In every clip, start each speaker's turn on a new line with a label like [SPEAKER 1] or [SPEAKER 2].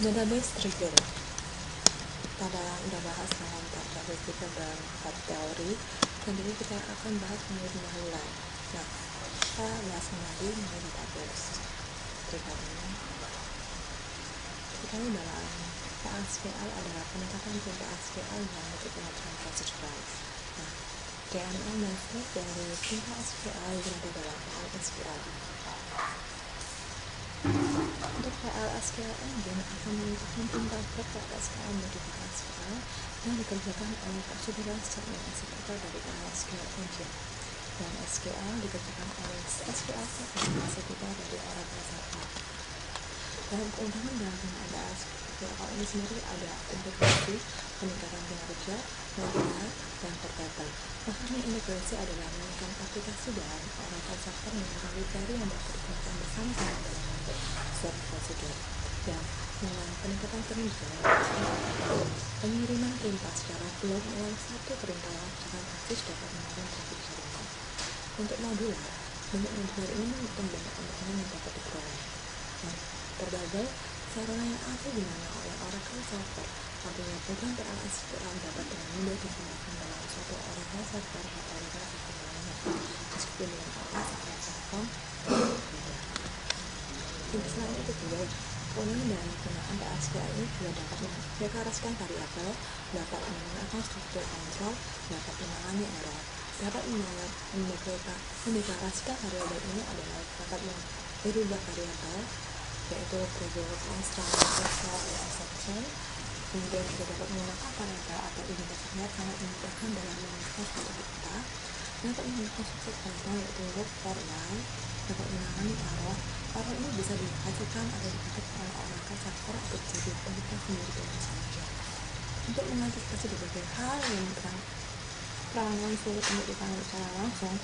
[SPEAKER 1] Database trigger. Kita udah bahas tentang database trigger dan teori, dan ini kita akan bahas mengenai pendahuluan. Nah, kita bahas lagi mengenai database trigger ini. Kita dalam PLSQL adalah peningkatan PLSQL yang berkelanjutan prosedural. Nah, DML method dari PLSQL berada dalam PLSQL. Untuk PLSQL engine akan menunjukkan converter PLSQL menjadi PLSQL yang dikerjakan oleh procedural statement executor dari PLSQL engine, dan SQL dikerjakan oleh SQL statement executor dari Oracle server. Dalam keundangan dalam penggunaan SQL ini sendiri ada integrasi, peningkatan kinerja, modular, dan portable. Makanya integrasi adalah menunjukkan aplikasi dalam Oracle server yang library yang dapat digunakan bersama-sama dalam suatu prosedur. Dan dengan peningkatan kinerja, pengiriman perintah secara blok oleh satu perintah secara basis dapat menurunkan traffic jaringan. Untuk modular, bentuk modular ini menggunakan banyak komponen yang dapat diperoleh. Nah, portable, sarana yang asli digunakan oleh Oracle server. Artinya program PLSQL dapat dengan mudah digunakan dalam suatu Oracle server atau Oracle server lainnya, meskipun dengan OS atau platform berbeda. Selain itu juga, keundangan dalam penggunaan PLSQL ini juga dapat mendeklarasikan variabel, dapat menggunakan struktur kontrol, dapat menangani error. Dapat mendeklarasikan variabel ini adalah dapat merubah variabel, yaitu program constant, exception. Kemudian juga dapat menggunakan variabel atau identitasnya sangat memudahkan dalam menentukan suatu perintah. Dapat menggunakan struktur kontrol, yaitu loop for while, dapat menangani error. Error ini bisa dihasilkan atau dipakai oleh Oracle server untuk jadi perintah sendiri dengan saja. Untuk mengantisipasi berbagai hal yang peranan sulit untuk ditangani secara langsung,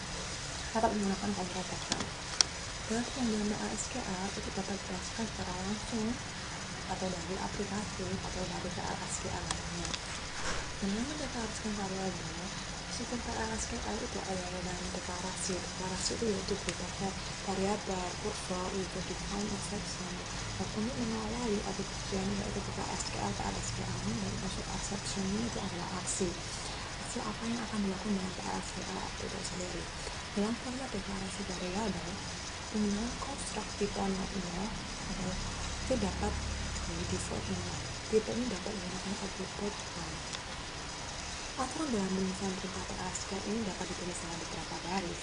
[SPEAKER 1] dapat menggunakan kontrol pattern. Dalam penggunaan PLSQL itu dapat dirasakan secara langsung atau dari aplikasi atau dari PLSQL lainnya. Dengan mendeklarasikan variabel, sistem PLSQL itu adalah dalam deklarasi. Deklarasi itu yaitu berupa variabel, kurva, itu define exception. Dan untuk mengawali aplikasinya yaitu PLSQL ini, dan maksud exception itu adalah aksi apa yang akan dilakukan dengan PLSQL itu sendiri. Dalam format deklarasi variabel, penggunaan construct tipe node itu dapat di default node. Tipe ini dapat menggunakan attribute node. Aturan dalam penulisan perintah PLSQL ini dapat ditulis dalam beberapa baris,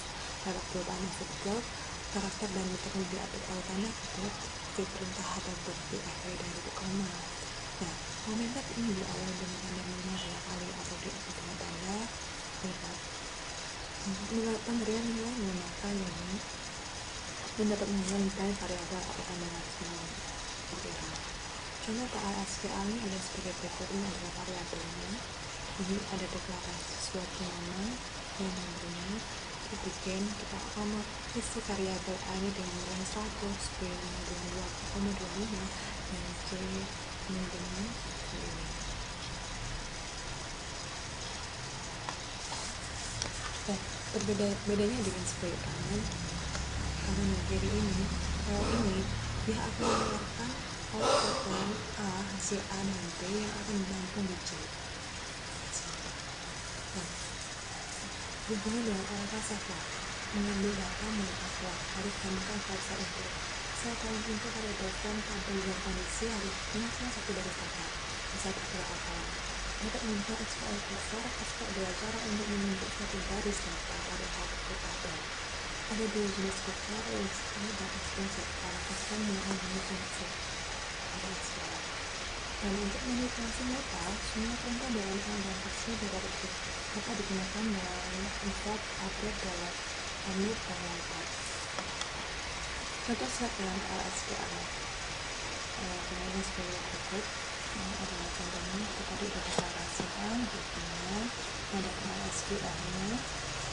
[SPEAKER 1] dapat berupa maksud block, karakter dan metode tanda kutip, seperti perintah atau BFA dan titik koma. Nah, komentar ini diawali dengan tanda minimal 2 kali atau diikuti dengan tanda lebar. Pemberian nilai menggunakan ini dan dapat menggunakan variabel atau tanda maksimum seperti itu. Contoh PLSQL ini ada sebagai berikut. Ini adalah variabelnya. Ini ada deklarasi suatu nama yang memberinya. Kita bikin, kita akan isi variabel A ini dengan nilai 100, B dengan 2,25, dan C dengan ini. Bedanya dengan split kanan, karena jadi ini, kalau ini dia akan mengeluarkan output A, hasil A dan B yang akan ditampung di C. Nah, hubungan dengan Oracle server, mengambil data milik upload, harus tambahkan file input. Saya akan input variabel form, tabel, dan kondisi harus minimal satu dari data. Bisa bergerak apa? Dapat menggunakan SQL Server. SQL adalah cara untuk membentuk satu baris data pada output tabel. Ada dua jenis SQL, EXE dan extensive. Oracle server menggunakan jenis extensive pada SQL. Dan untuk manipulasi data, semua perintah dalam transaksi dapat digunakan dalam insert, update, delete, omit, dan lain-lain. Contoh set dalam PLSQL kemudian sebagai berikut. Adalah contohnya kita dideklarasikan buktinya ada PLSQL nya,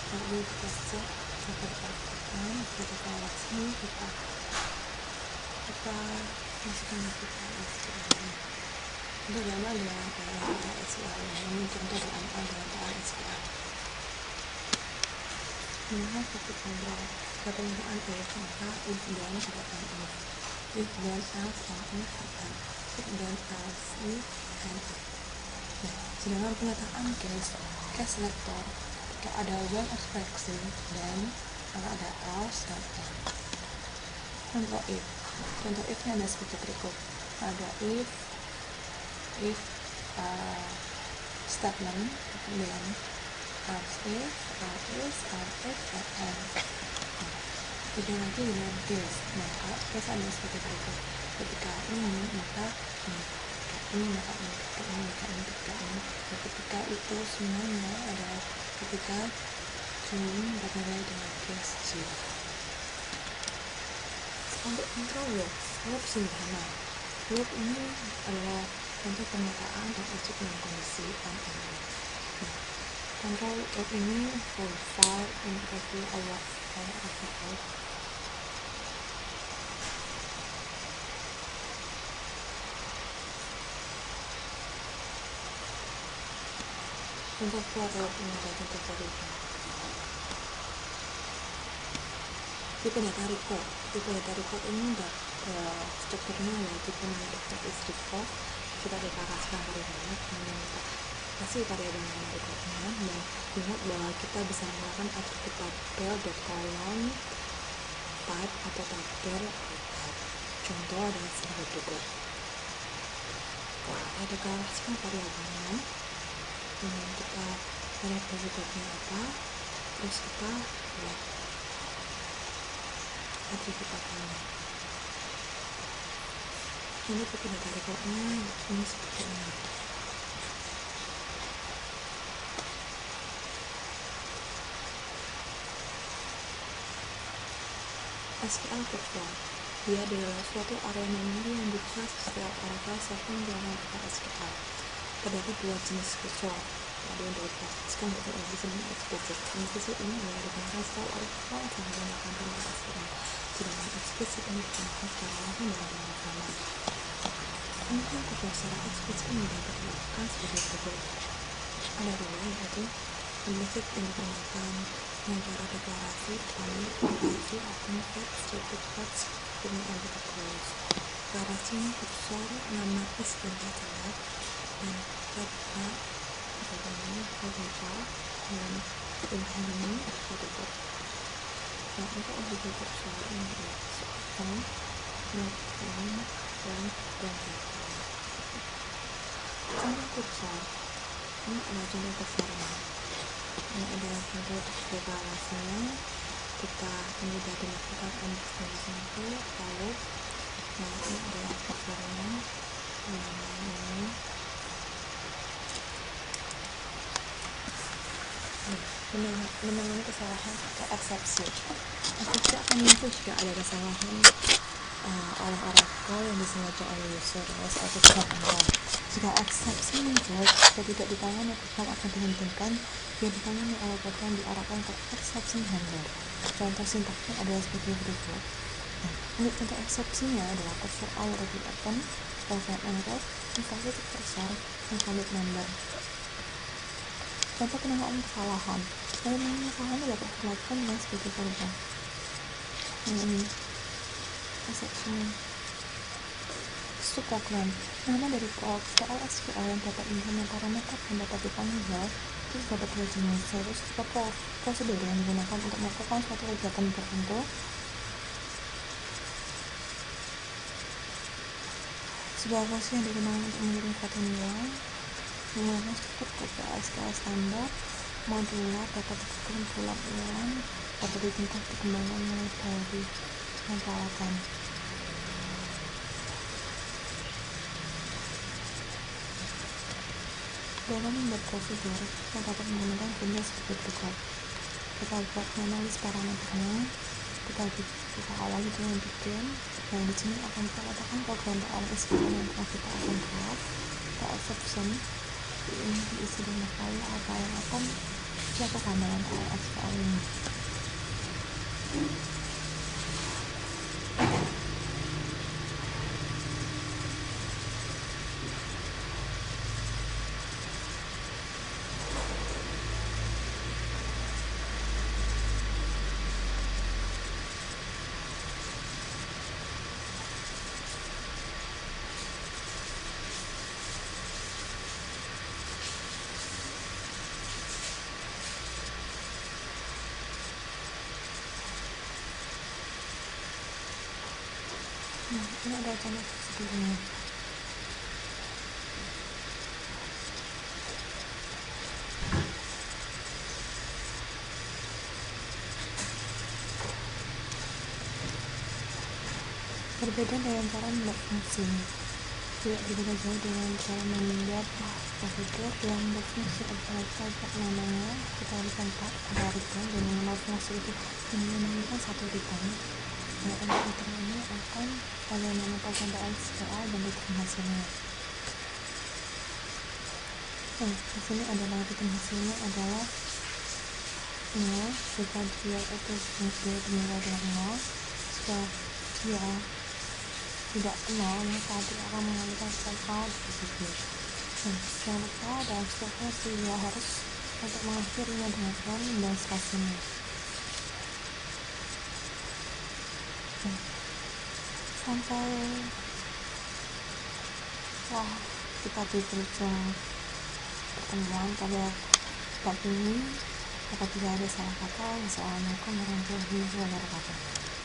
[SPEAKER 1] lalu kita set seperti aplikasikan, kita deklarasi, kita masukkan ke PLSQL nya. Untuk gambar dalam PLSQL ini contoh dalam PLSQL. Melihat satu kontrol, penggunaan if, maka if dan if. if then else and if and if then else if and if. Nah, sedangkan pernyataan case selector ketika ada when expressing dan kalau ada else dan and. Contoh if-nya ada seperti berikut. Ada if statement, kemudian else if, else is, else if, and beda lagi dengan case. Nah, kalau case ada seperti berikut. Ketika ini maka ini, ketika ini maka ini, ketika ini maka ini, ketika ini. Dan ketika itu semuanya adalah ketika June bernilai dengan case J. Untuk control loop sederhana. Loop ini adalah contoh pernyataan dan objek dengan kondisi and. Nah, control loop ini verify and review our output. Untuk for loop ini ada contoh verify. Tipe data record ini strukturnya adalah tipe numeric is record. Kita deklarasikan variabelnya, kemudian kita kasih variabel nama recordnya, dan ingat bahwa kita bisa menggunakan atribut tabel.column type atau tabel type. Contoh adalah sebagai berikut. Kita deklarasikan variabelnya, kemudian kita variabel recordnya apa, terus kita buat atribut tabelnya. Ini tipe data recordnya ini seperti ini. SQL Virtual, dia adalah suatu area memori yang bisa setiap Oracle server menggunakan SQL. Terdapat dua jenis virtual, ada yang dioperasikan untuk implicit dan explicit. Implicit ini adalah digunakan setelah Oracle akan menggunakan perintah SQL, sedangkan explicit ini digunakan secara langsung dalam pemrograman. Pembukaan virtual secara explicit ini dapat dilakukan sebagai berikut. Ada dua, yaitu implicit yang digunakan dengan cara deklarasi, deklarasi, convert, static facts, dengan object close. Deklarasi ini kursor, nama is dan data dan data ini virtual dan pilihan ini virtual. Nah, untuk objek virtual ini adalah system, not one, dan data. Contoh kursor ini adalah contoh kursornya. Ini adalah contoh deklarasinya. Kita mudah dilakukan untuk lalu. Nah, ini adalah kursornya. Ini menangani kesalahan atau eksepsi. Eksepsi akan muncul jika ada kesalahan oleh Oracle yang disengaja oleh user oleh suatu program. Jika eksepsi muncul jika tidak ditangani, program akan dihentikan. Jika ditangani oleh program diarahkan ke exception handler. Contoh sintaksnya adalah sebagai berikut. Nah, untuk contoh eksepsinya adalah cursor already open, prevent error, invalid cursor, invalid number. Contoh penanganan kesalahan. Penanganan kesalahan dapat dilakukan dengan sebagai berikut. Ini exception program. Nama dari soal SQL yang dapat menerima parameter dan dapat dipanggil itu dapat dua jenis, yaitu tipe prosedur yang digunakan untuk melakukan suatu kegiatan tertentu. Sebuah fungsi yang digunakan untuk mengirim suatu nilai menggunakan struktur SQL standar, modular, dapat dikirim ulang-ulang, dapat ditindak dikembangkan mulai dari peralatan. Dalam membuat prosedur, kita dapat menggunakan jenis seperti berikut. Kita buat analis parameternya, kita awali dengan bikin. Nah, di sini akan kita katakan program SQL yang kita akan buat. Kita exception, ini diisi dengan file apa yang akan dilakukan dalam SQL ini. Nah, ini ada contoh seperti ini. Berbeda dengan cara membuat fungsi, tidak berbeda jauh dengan cara membuat prosedur yang berfungsi adalah pojok namanya kita berikan ada return dan mengenal fungsi itu mengenalkan satu return. Nah, untuk return ini akan bagaimana percobaan SQL dan return hasilnya. Nah, di sini adalah return hasilnya adalah 0 jika dia itu fungsi dimulai dengan 0. Jika dia tidak 0, maka dia akan mengalihkan SQL di situ. Nah, jangan lupa dalam setiap fungsi dia harus untuk mengakhirinya dengan n dan spasinya. Nah, sampai kita di ujung pertemuan pada bab ini. Apabila ada salah kata, wassalamualaikum warahmatullahi wabarakatuh.